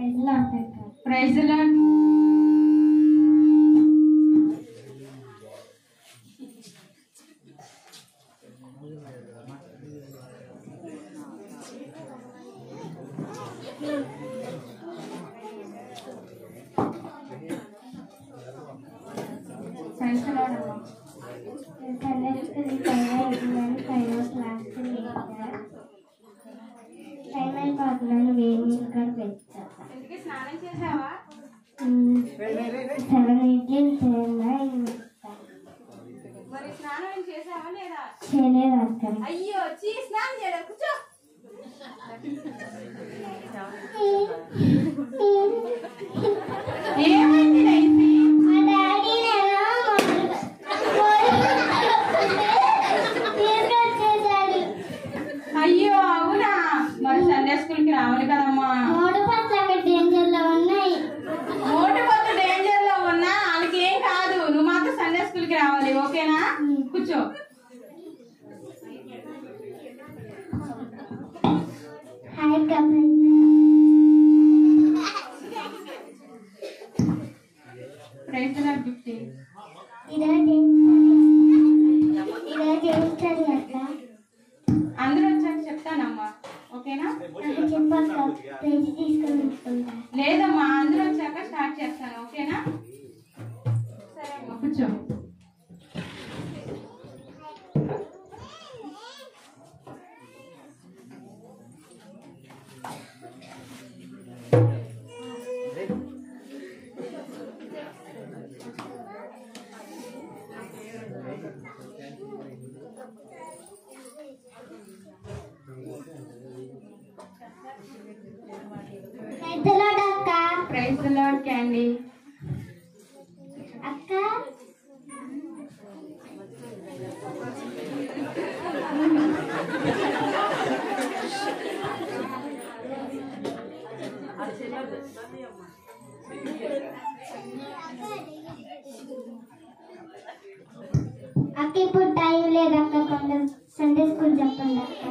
Praise the lord. స్నానం చేసావా? మరి స్నానం చేసావా లేదా? అయ్యో స్నానం చేయలేదు, కూర్చో. ఏమైంది రైసి? అయ్యో అవునా, మరి సండే స్కూల్ కి రావాలి కదమ్మా. మోటు పత్తు డేంజర్ లో ఉన్నా వాళ్ళకి ఏం కాదు, నువ్వు మాత్రం సండే స్కూల్ కి రావాలి, ఓకేనా? కూర్చో. Praise the lord gift. అందరూ వచ్చాక చెప్తానమ్మా, ఓకేనా? లేదమ్మా, అందరూ వచ్చాక స్టార్ట్ చేస్తాను, ఓకేనా? సరే అమ్మా, కూర్చో. Praise the lord Candy. అక్క ఇప్పుడు టైం లేదు అక్క, కొంచెం సండే స్కూల్ చెప్పండి అక్క.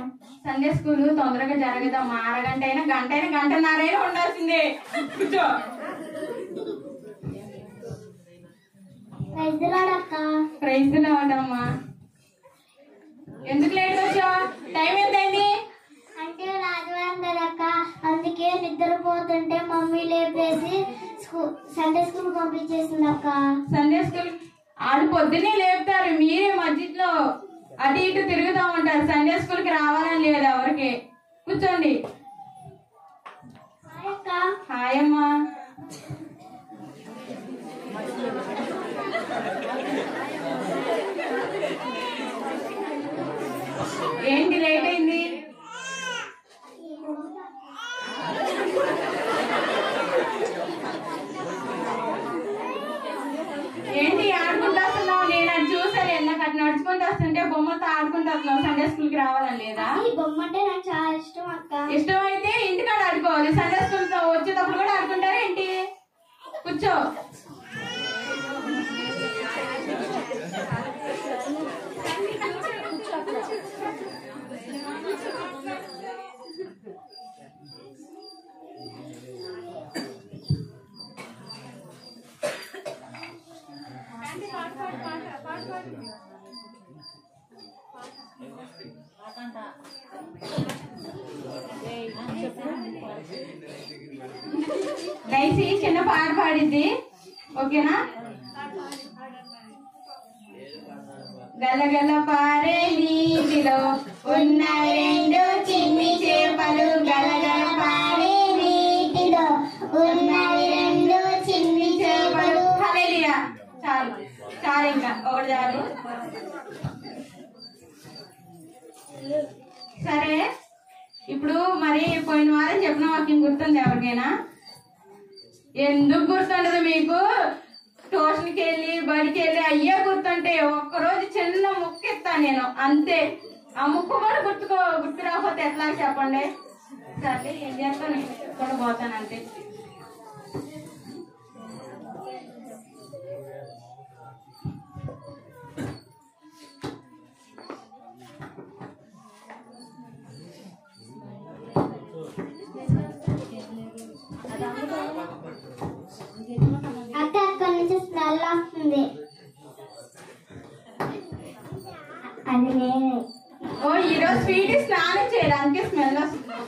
సండే స్కూల్ తొందరగా జరగదమ్మా, అరగంట అయినా గంట అయినా గంటన్నరైనా ఉండాల్సిందే. కూర్చో. ప్రైజ్ ది లార్డ్ అక్క. ప్రైజ్ ది లార్డ్ అమ్మా. ఎందుకు లేట్ వచ్చా? టైం ఎంతైంది? అంటే ఆదివారం కదక్క, అందుకే నిద్రపోతుంటే మమ్మీ లేపేసి సండే స్కూల్ పంపించేసింది అక్క. సండే స్కూల్ ఆడు పొద్దున్నే లేపుతారు, మీరే మధ్యలో అటు ఇటు తిరుగుతా ఉంటారు. సండే స్కూల్ కి రావాలని లేదు ఎవరికి. కూర్చోండి. హాయ్ అమ్మా. ఏంటి లేట్ అయింది? ఏంటి ఆడుకుంటూ వస్తున్నావు? నేను అది చూసాను, నాకు అటు నడుచుకుంటూ వస్తుంటే బొమ్మతో ఆడుకుంటూ వస్తున్నావు. సండే స్కూల్ కి రావాలని లేదా? బొమ్మ అంటే నాకు చాలా ఇష్టం అక్క. ఇష్టం అయితే ఇంటికాడ ఆడుకోవాలి, సండే స్కూల్ వచ్చేటప్పుడు కూడా ఆడుకుంటారా ఏంటి? కూర్చో. డైసీ చిన్న పాట పాడిద్ది, ఓకేనా? గలగల పారే నీటిలో ఉన్న రెండు చిన్ని చేపలు, గలగల పారే నీటిలో ఉన్న రెండు చిన్ని చేపలు. హల్లెలూయా. చాలు చాలు, ఇంకా ఒకటి చాలు. సరే, ఇప్పుడు మరి పోయిన వారం చెప్పిన వాక్యం గుర్తుంది ఎవరికైనా? ఎందుకు గుర్తుండదు మీకు? ట్యూషన్కి వెళ్ళి బడికి వెళ్ళి అయ్యే గుర్తుంటే ఒక్కరోజు చిన్న ముక్క ఇస్తాను నేను, అంతే. ఆ ముక్క కూడా గుర్తు రాకపోతే ఎట్లా చెప్పండి? సరే ఏం చేస్తాను, నేను కూడా పోతాను అంతే.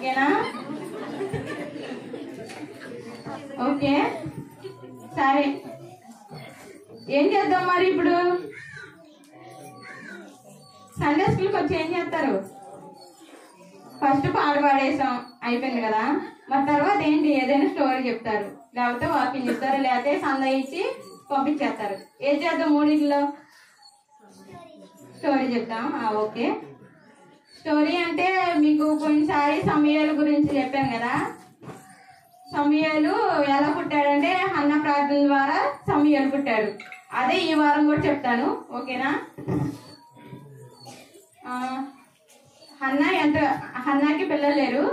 ఓకేనా? ఓకే సరే, ఏం చేద్దాం మరి ఇప్పుడు? సండే స్కూల్కి వచ్చి ఏం చేస్తారు? ఫస్ట్ పాట పాడేసాం, అయిపోయింది కదా. మరి తర్వాత ఏంటి? ఏదైనా స్టోరీ చెప్తారు, లేకపోతే వాకింగ్ చెప్తారు, లేకపోతే సంద ఇచ్చి పంపించేస్తారు. ఏం చేద్దాం మూడింటిలో? స్టోరీ చెప్తాం. ఓకే, స్టోరీ అంటే మీకు కొన్నిసారి సమయాల గురించి చెప్పాను కదా. సమయాలు ఎలా పుట్టాడంటే హన్న ప్రార్థన ద్వారా సమయాలు పుట్టాడు. అదే ఈ వారం కూడా చెప్తాను, ఓకేనా? హన్నాకి పిల్లలు లేరు.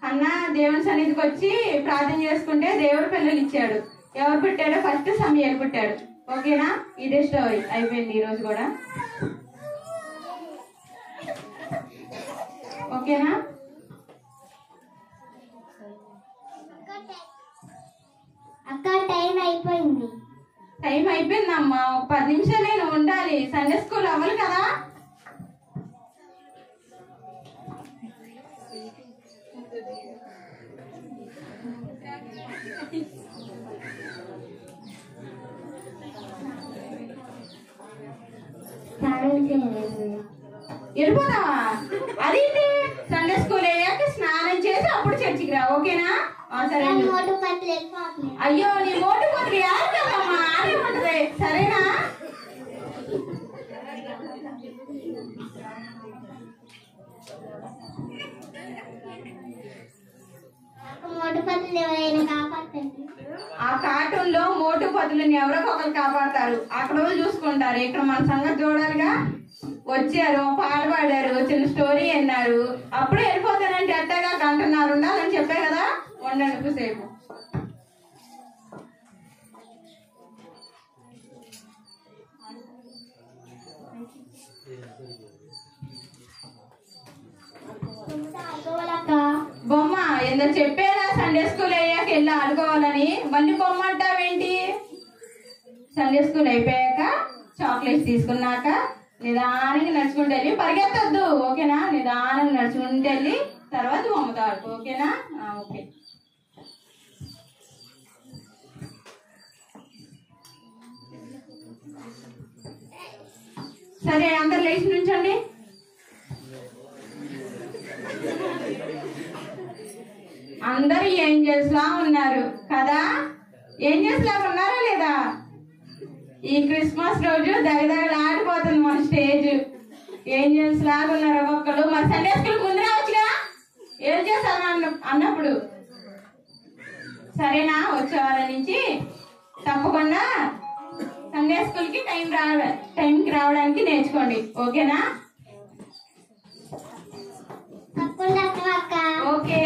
హన్న దేవుని సన్నిధికి వచ్చి ప్రార్థన చేసుకుంటే దేవుడు పిల్లలు ఇచ్చాడు. ఎవరు పుట్టాడో? ఫస్ట్ సమయాలు పుట్టాడు. ఓకేనా? ఇదే స్టోరీ, అయిపోయింది ఈరోజు కూడా. ఓకేనా? అక్క టైం అయిపోయింది. టైం అయిపోయిందమ్మా, ఒక 10 నిమిషాలు నేను ఉండాలి, సండే స్కూల్ అవ్వాలి కదా. వెళ్ళిపోతావా? అదేంటి? సండే స్కూల్ అయ్యాక స్నానం చేసి అప్పుడు చర్చికి రా, ఓకేనా? సరే. అయ్యో, నీ మోటు పత్రి కదమ్మా, ఆడే ఉంటది, సరేనా? ఆ కార్టూన్ లో మోటు పతులని ఎవరో ఒకరు కాపాడతారు, అక్కడ వాళ్ళు చూసుకుంటారు. ఇక్కడ మన సంగతి చూడాలిగా. వచ్చారు, పాట పాడారు, చిన్న స్టోరీ విన్నారు, అప్పుడే వెళ్ళిపోతానంటే ఎట్టగా 1:30 ఉండాలని చెప్పే కదా. ఉండండి సేపు. బొమ్మ ఎందుకు చెప్పేదా? సండే స్కూల్ అయ్యాక వెళ్ళి ఆడుకోవాలని. మళ్ళీ బొమ్మ అంటావేంటి? సండే స్కూల్ అయిపోయాక చాక్లెట్స్ తీసుకున్నాక నిదానంగా నడుచుకుంటూ వెళ్ళి, పరిగెత్తద్దు, ఓకేనా? నిదానంగా నడుచుకుంటూ వెళ్ళి తర్వాత బొమ్మతో ఆడుకో, ఓకేనా? ఓకే. సరే, అందరు లేచి నుంచండి. అందరు ఏంజల్స్ లా ఉన్నారు కదా? ఏంజల్స్ లాగా ఉన్నారా లేదా? ఈ క్రిస్మస్ రోజు దగ్గరలాడిపోతుంది మన స్టేజ్. ఏంజల్స్ లాగా ఉన్నారు ఒక్కొక్కరు. మరి సండే స్కూల్ ముందు రావచ్చుగా, ఏం చేస్తాను అన్నప్పుడు. సరేనా? వచ్చే వారం నుంచి తప్పకుండా సండే స్కూల్ కి టైంకి రావడానికి నేర్చుకోండి, ఓకేనా? తప్పకుండా అక్క. ఓకే.